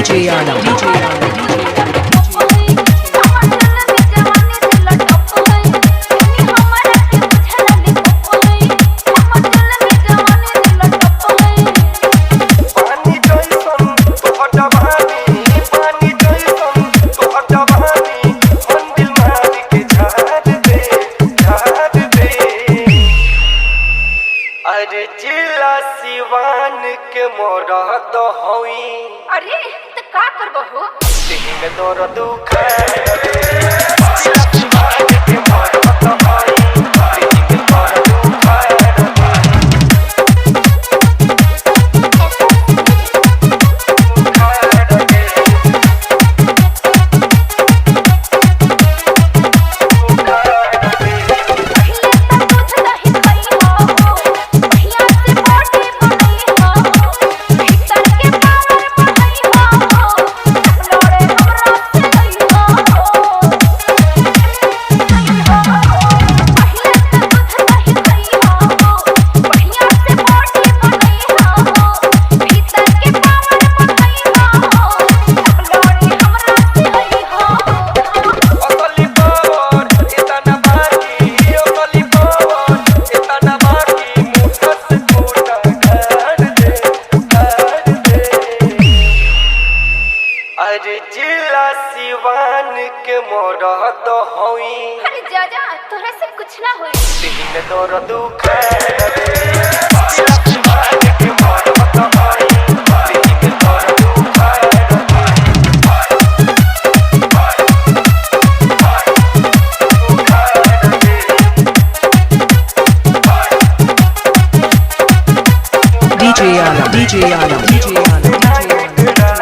DJ Anam, DJ Anam, DJ Anam. अरे जिला सिवान के मोरद होई। अरे तो का करबो हो? दिल में दर्द दुखाए जिला सिवान के मोरद होई। दिल में दर्द दुखाए अरे जिला सिवान के मोरद होई। अरे जा जा तोरा से कुछ ना होई। दिल में दर्द दुखाए जिला सिवान के मोरद होई। दिल में दर्द दुखाए DJ Anam, DJ Anam, DJ Anam.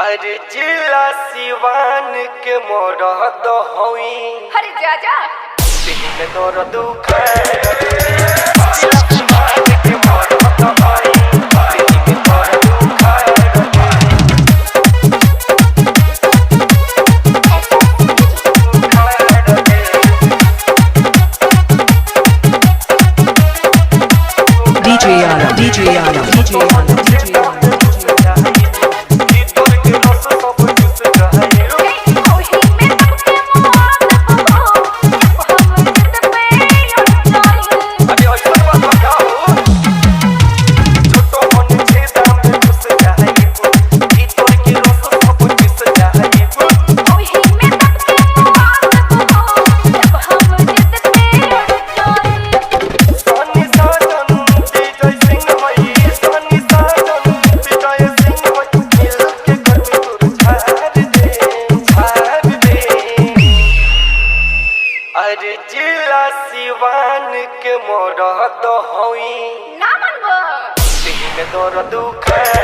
अरे जिला सिवान के मोरद होई। अरे जा जा दिल में दर्द दुखाए जिला सिवान के मोरद होई। दिल में दर्द दुखाए DJ Anam, DJ Anam, DJ Anam, DJ Anam. अरे जिला सिवान के मोरद होई। ना मनबो। दिल में दर्द दुखाए